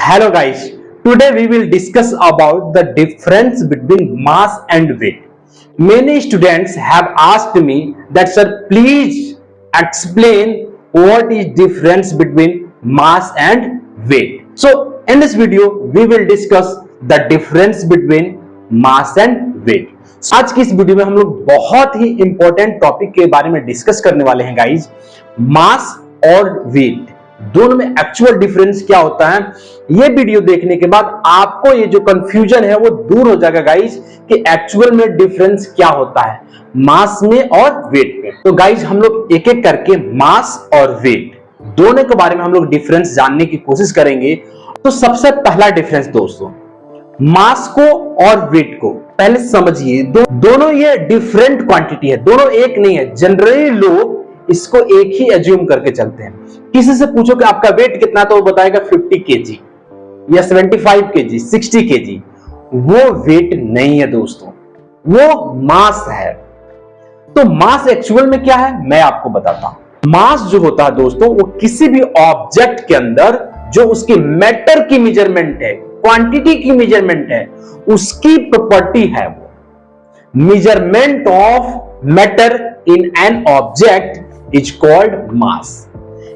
Hello guys, today we will discuss about the difference between mass and weight. Many students have asked me that sir please explain what is difference between mass and weight. So in this video we will discuss the difference between mass and weight. आज की इस video में हम लोग बहुत ही important topic के बारे में डिस्कस करने वाले हैं गाइज, मास और वेट दोनों में एक्चुअल डिफरेंस क्या होता है। ये वीडियो देखने के बाद आपको ये जो कंफ्यूजन है वो दूर हो जाएगा गाइज कि एक्चुअल में डिफरेंस क्या होता है मास में और वेट में। तो गाइज हम लोग एक एक करके मास और वेट दोनों के बारे में हम लोग डिफरेंस जानने की कोशिश करेंगे। तो सबसे पहला डिफरेंस दोस्तों, मास को और वेट को पहले समझिए। दोनों ये डिफरेंट क्वांटिटी है, दोनों एक नहीं है। जनरली लोग इसको एक ही एज्यूम करके चलते हैं। किसी से पूछो कि आपका वेट कितना, तो वो बताएगा 50 केजी या 75 केजी, 60 केजी। वो वेट नहीं है दोस्तों, वो मास है। तो मास एक्चुअल में क्या है मैं आपको बताता हूं। मास जो होता है दोस्तों, वो किसी भी ऑब्जेक्ट के अंदर जो उसकी मैटर की मेजरमेंट है, क्वांटिटी की मेजरमेंट है, उसकी प्रॉपर्टी है। वो measurement of matter in an object is called मास।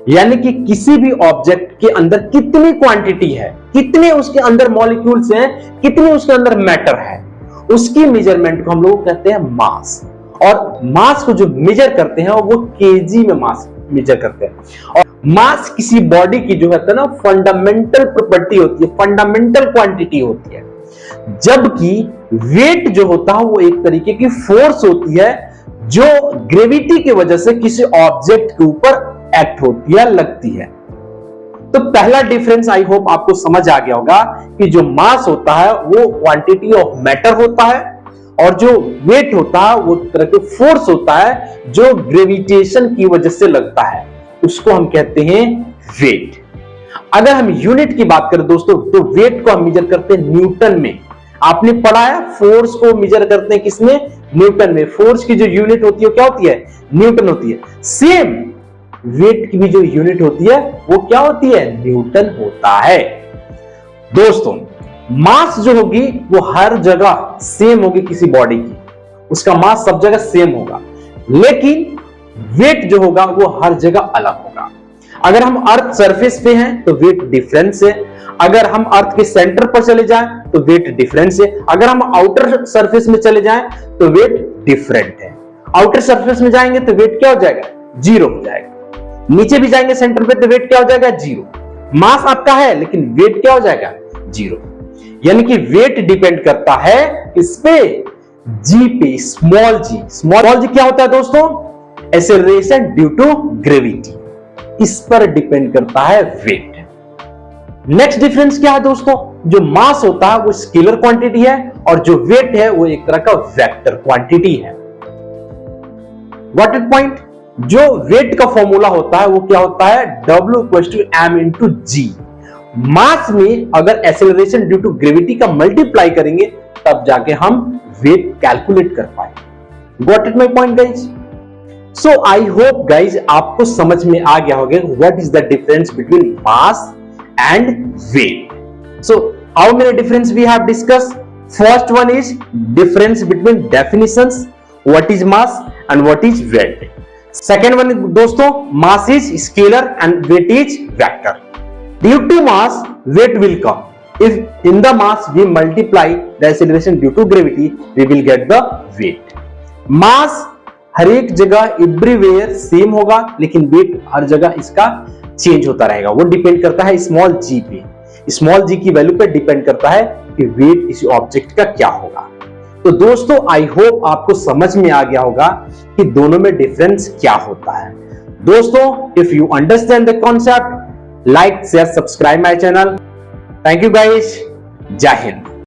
यानी कि किसी भी ऑब्जेक्ट के अंदर कितनी क्वांटिटी है, कितने उसके अंदर मॉलिक्यूल्स हैं, कितने उसके अंदर मैटर है, उसकी मेजरमेंट को हम लोग कहते हैं मास। और मास को जो मेजर करते हैं वो केजी में मास मेजर करते हैं। और मास किसी बॉडी की जो है ना फंडामेंटल प्रॉपर्टी होती है, फंडामेंटल क्वांटिटी होती है। जबकि वेट जो होता है वो एक तरीके की फोर्स होती है जो ग्रेविटी की वजह से किसी ऑब्जेक्ट के ऊपर एक्ट होती है, लगती है। तो पहला डिफरेंस आई होप आपको समझ आ गया होगा कि जो मास होता है वो क्वांटिटी ऑफ मैटर होता है और जो वेट होता है वो तरह के फोर्स होता है जो ग्रेविटेशन की वजह से लगता है, उसको हम कहते हैं वेट। अगर हम यूनिट की बात करें दोस्तों, तो वेट को हम मेजर करते हैं न्यूटन में। आपने पढ़ा है फोर्स को मेजर करते हैं किसमें, न्यूटन में। फोर्स की जो यूनिट होती है क्या होती है, न्यूटन होती है। सेम वेट की भी जो यूनिट होती है वो क्या होती है, न्यूटन होता है। दोस्तों मास जो होगी वो हर जगह सेम होगी किसी बॉडी की, उसका मास सब जगह सेम होगा, लेकिन वेट जो होगा वो हर जगह अलग होगा। अगर हम अर्थ सरफेस पे हैं तो वेट डिफरेंस है, अगर हम अर्थ के सेंटर पर चले जाएं तो वेट डिफरेंस है, अगर हम आउटर सरफेस में चले जाएं तो वेट डिफरेंट है। आउटर सरफेस में जाएंगे तो वेट क्या हो जाएगा, जीरो हो जाएगा। नीचे भी जाएंगे सेंटर पे तो वेट क्या हो जाएगा, जीरो। मास आपका है लेकिन वेट क्या हो जाएगा, जीरो। यानी कि वेट डिपेंड करता है इस पे, जी पे, स्मॉल जी। स्मॉल जी क्या होता है दोस्तों, एक्सेलरेशन ड्यू टू ग्रेविटी, इस पर डिपेंड करता है वेट। नेक्स्ट डिफरेंस क्या है दोस्तों, जो मास होता है वो स्केलर क्वांटिटी है और जो वेट है वो एक तरह का वेक्टर क्वांटिटी है। व्हाट इट पॉइंट, जो वेट का फॉर्मूला होता है वो क्या होता है, W=m×g। मास में अगर एक्सेलरेशन ड्यू टू ग्रेविटी का मल्टीप्लाई करेंगे तब जाके हम वेट कैलकुलेट कर पाएंगे। Got it my point guys? So I hope guys आपको समझ में आ गया होगा what is the difference between mass and weight. So how many difference we have discussed? First one is difference between definitions, what is mass and what is weight. Second one is दोस्तों, mass is scalar and weight is vector. Due to mass weight will come. If in the mass we multiply the acceleration due to gravity, we will get the weight. mass हर एक जगह everywhere same होगा, लेकिन wait हर जगह इसका change होता रहेगा। वो depend करता है स्मॉल जी पे, स्मॉल जी की वैल्यू पे डिपेंड करता है कि वेट इस ऑब्जेक्ट का क्या होगा। तो दोस्तों आई होप आपको समझ में आ गया होगा कि दोनों में डिफरेंस क्या होता है। दोस्तों if you understand the concept, like share subscribe my channel. Thank you guys, जय हिंद।